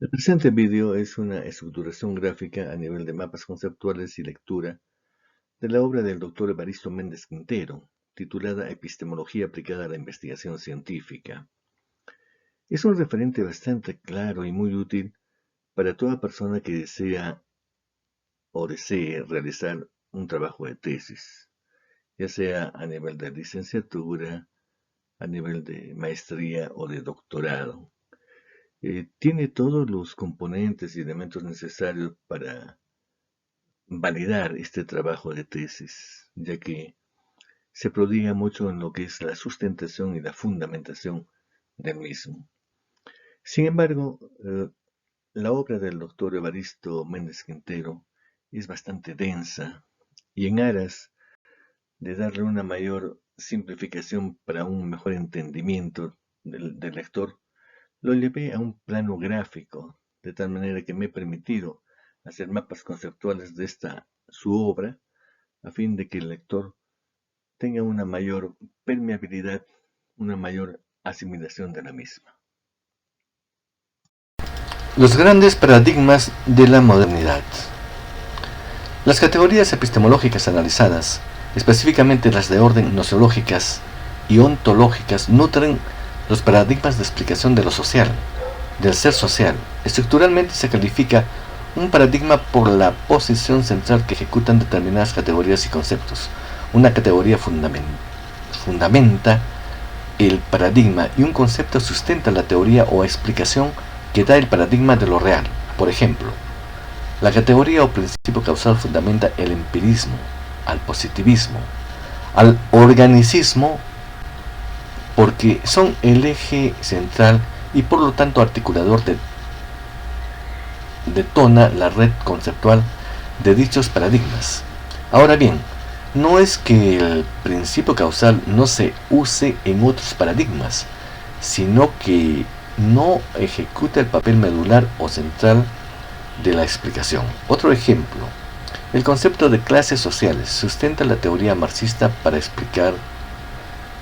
El presente vídeo es una estructuración gráfica a nivel de mapas conceptuales y lectura de la obra del Dr. Evaristo Méndez Quintero, titulada Epistemología aplicada a la investigación científica. Es un referente bastante claro y muy útil para toda persona que desee realizar un trabajo de tesis, ya sea a nivel de licenciatura, a nivel de maestría o de doctorado. Tiene todos los componentes y elementos necesarios para validar este trabajo de tesis, ya que se prodiga mucho en lo que es la sustentación y la fundamentación del mismo. Sin embargo, la obra del doctor Evaristo Méndez Quintero es bastante densa y en aras de darle una mayor simplificación para un mejor entendimiento del lector, lo llevé a un plano gráfico, de tal manera que me he permitido hacer mapas conceptuales de su obra, a fin de que el lector tenga una mayor permeabilidad, una mayor asimilación de la misma. Los grandes paradigmas de la modernidad. Las categorías epistemológicas analizadas, específicamente las de orden gnoseológicas y ontológicas, nutren los paradigmas de explicación de lo social, del ser social. Estructuralmente se califica un paradigma por la posición central que ejecutan determinadas categorías y conceptos. Una categoría fundamenta el paradigma y un concepto sustenta la teoría o explicación que da el paradigma de lo real. Por ejemplo, la categoría o principio causal fundamenta el empirismo, al positivismo, al organicismo, porque son el eje central y por lo tanto articulador detona la red conceptual de dichos paradigmas. Ahora bien, no es que el principio causal no se use en otros paradigmas, sino que no ejecuta el papel medular o central de la explicación. Otro ejemplo, el concepto de clases sociales sustenta la teoría marxista para explicar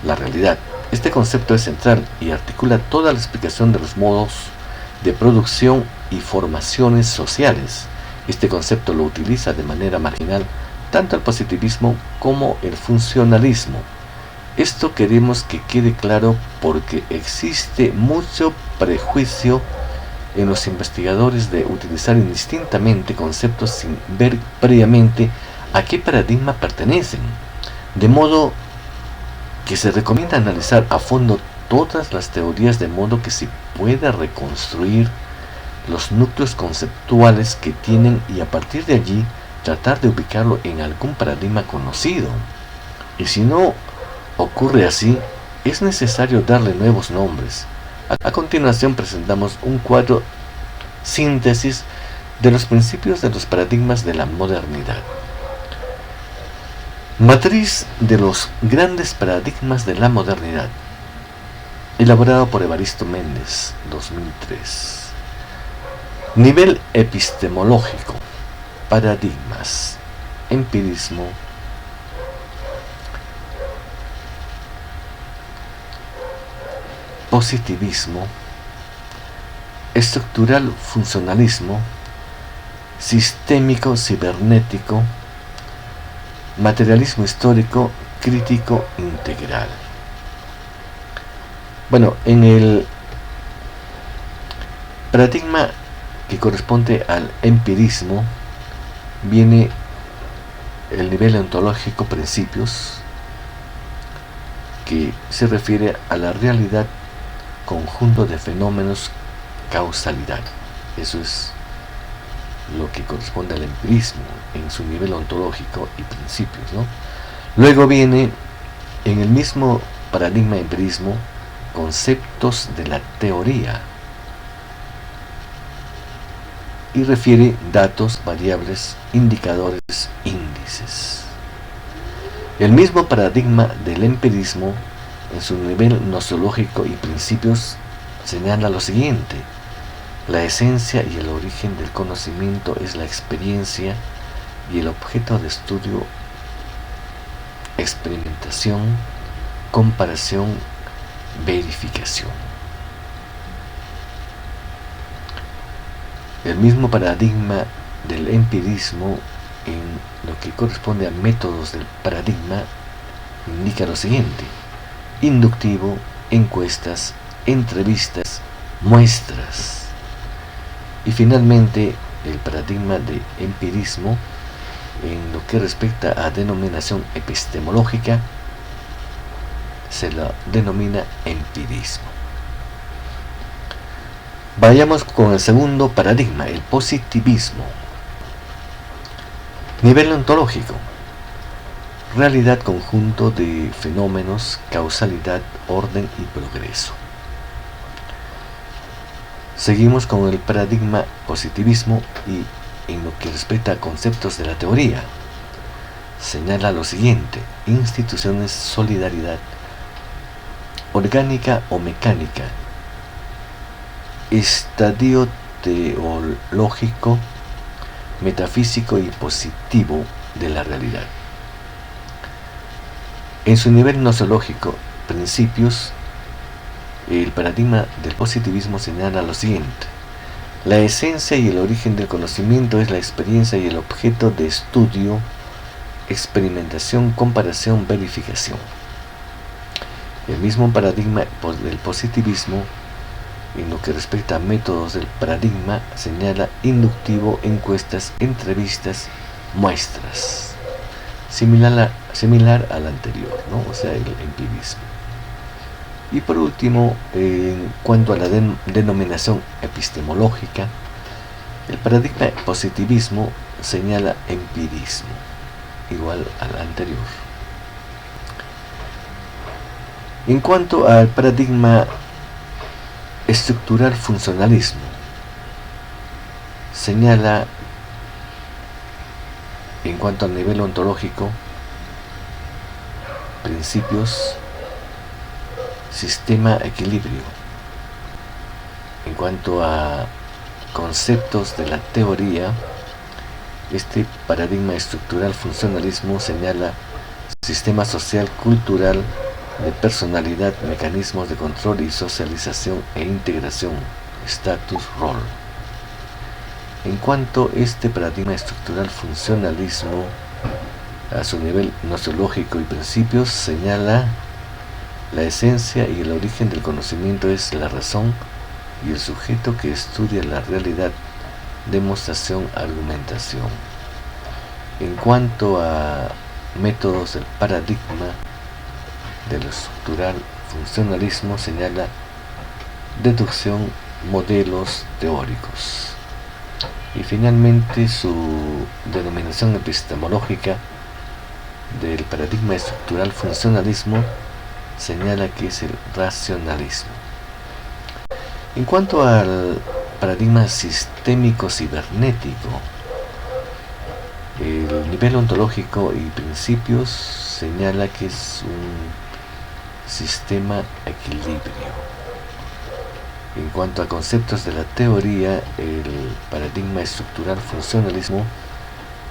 la realidad. Este concepto es central y articula toda la explicación de los modos de producción y formaciones sociales. Este concepto lo utiliza de manera marginal tanto el positivismo como el funcionalismo. Esto queremos que quede claro porque existe mucho prejuicio en los investigadores de utilizar indistintamente conceptos sin ver previamente a qué paradigma pertenecen, de modo que se recomienda analizar a fondo todas las teorías de modo que se pueda reconstruir los núcleos conceptuales que tienen y a partir de allí tratar de ubicarlo en algún paradigma conocido. Y si no ocurre así, es necesario darle nuevos nombres. A continuación presentamos un cuadro síntesis de los principios de los paradigmas de la modernidad. Matriz de los grandes paradigmas de la modernidad, elaborado por Evaristo Méndez, 2003. Nivel epistemológico, paradigmas, empirismo, positivismo, estructural funcionalismo, sistémico cibernético, materialismo histórico, crítico integral. Bueno, en el paradigma que corresponde al empirismo viene el nivel ontológico principios, que se refiere a la realidad conjunto de fenómenos causalidad. Eso es lo que corresponde al empirismo en su nivel ontológico y principios, ¿no? Luego viene en el mismo paradigma empirismo conceptos de la teoría y refiere datos, variables, indicadores, índices. El mismo paradigma del empirismo en su nivel gnoseológico y principios señala lo siguiente: la esencia y el origen del conocimiento es la experiencia y el objeto de estudio, experimentación, comparación, verificación. El mismo paradigma del empirismo, en lo que corresponde a métodos del paradigma, indica lo siguiente: inductivo, encuestas, entrevistas, muestras. Y finalmente, el paradigma de empirismo, en lo que respecta a denominación epistemológica, se lo denomina empirismo. Vayamos con el segundo paradigma, el positivismo. Nivel ontológico: realidad, conjunto de fenómenos, causalidad, orden y progreso. Seguimos con el paradigma positivismo y en lo que respecta a conceptos de la teoría, señala lo siguiente: instituciones, solidaridad, orgánica o mecánica, estadio teológico, metafísico y positivo de la realidad. En su nivel gnoseológico, principios, el paradigma del positivismo señala lo siguiente: la esencia y el origen del conocimiento es la experiencia y el objeto de estudio, experimentación, comparación, verificación. El mismo paradigma del positivismo, en lo que respecta a métodos del paradigma, señala inductivo, encuestas, entrevistas, muestras. Similar al anterior, ¿no? O sea, el empirismo. Y por último, en cuanto a la denominación epistemológica, el paradigma positivismo señala empirismo, igual al anterior. En cuanto al paradigma estructural funcionalismo, señala, en cuanto al nivel ontológico, principios, sistema, equilibrio. En cuanto a conceptos de la teoría, este paradigma estructural funcionalismo señala sistema social, cultural, de personalidad, mecanismos de control y socialización e integración, status, rol. En cuanto a este paradigma estructural funcionalismo, a su nivel gnoseológico y principios, señala la esencia y el origen del conocimiento es la razón y el sujeto que estudia la realidad, demostración, argumentación. En cuanto a métodos del paradigma del estructural funcionalismo, señala deducción, modelos teóricos. Y finalmente, su denominación epistemológica del paradigma estructural funcionalismo señala que es el racionalismo. En cuanto al paradigma sistémico cibernético, el nivel ontológico y principios señala que es un sistema equilibrio. En cuanto a conceptos de la teoría, el paradigma estructural funcionalismo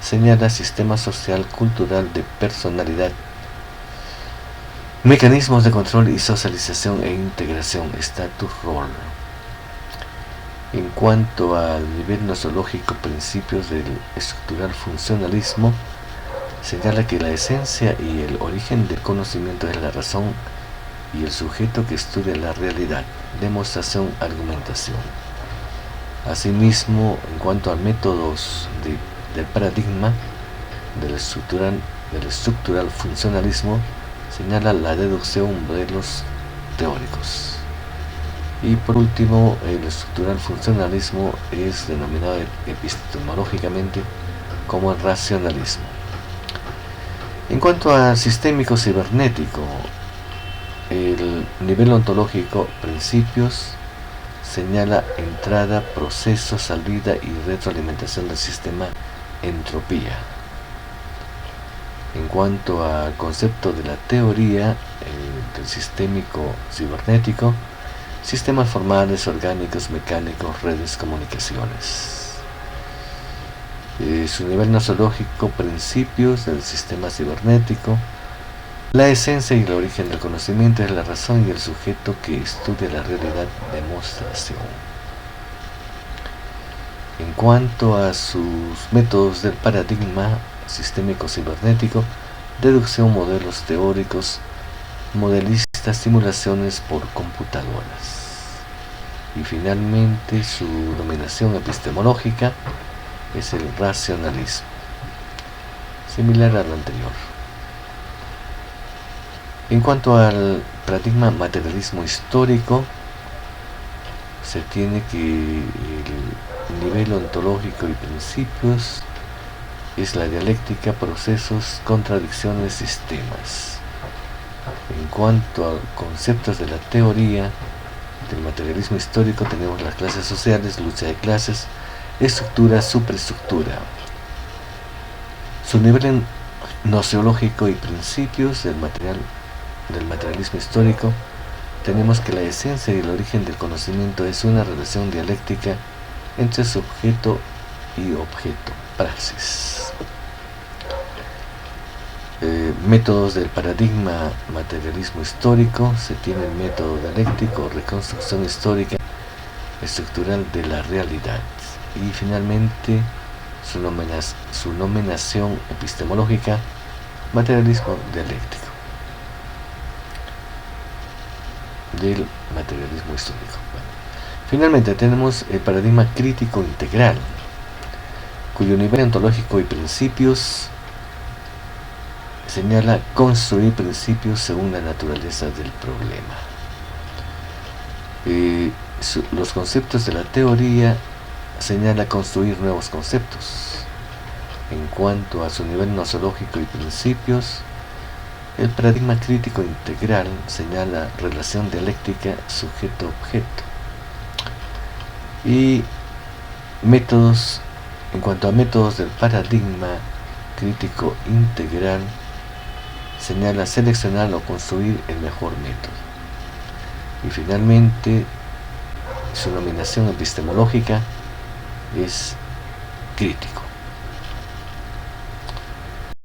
señala sistema social, cultural, de personalidad, mecanismos de control y socialización e integración, status, rol. En cuanto al nivel gnoseológico, principios del estructural funcionalismo, señala que la esencia y el origen del conocimiento es la razón y el sujeto que estudia la realidad, demostración, argumentación. Asimismo, en cuanto a métodos del paradigma del estructural funcionalismo, señala la deducción, modelos teóricos. Y por último, el estructural funcionalismo es denominado epistemológicamente como el racionalismo. En cuanto al sistémico cibernético, el nivel ontológico, principios, señala entrada, proceso, salida y retroalimentación del sistema, entropía. En cuanto al concepto de la teoría del sistémico cibernético, sistemas formales, orgánicos, mecánicos, redes, comunicaciones. Su nivel gnoseológico, principios del sistema cibernético, la esencia y el origen del conocimiento es la razón y el sujeto que estudia la realidad, demostración. En cuanto a sus métodos del paradigma sistémico cibernético, deducción, modelos teóricos, modelistas, simulaciones por computadoras. Y finalmente su dominación epistemológica es el racionalismo, similar al anterior. En cuanto al paradigma materialismo histórico, se tiene que el nivel ontológico y principios es la dialéctica, procesos, contradicciones, sistemas. En cuanto a conceptos de la teoría del materialismo histórico, tenemos las clases sociales, lucha de clases, estructura, superestructura. Su nivel gnoseológico y principios del materialismo histórico, tenemos que la esencia y el origen del conocimiento es una relación dialéctica entre sujeto y objeto, praxis. Métodos del paradigma materialismo histórico, se tiene el método dialéctico, reconstrucción histórica, estructural de la realidad. Y finalmente su nominación epistemológica, materialismo dialéctico del materialismo histórico. Finalmente tenemos el paradigma crítico integral, cuyo nivel ontológico y principios señala construir principios según la naturaleza del problema. Los conceptos de la teoría señala construir nuevos conceptos. En cuanto a su nivel nosológico y principios, el paradigma crítico integral señala relación dialéctica sujeto-objeto. Y métodos, en cuanto a métodos del paradigma crítico integral, señala seleccionar o construir el mejor método. Y finalmente, su nominación epistemológica es crítico.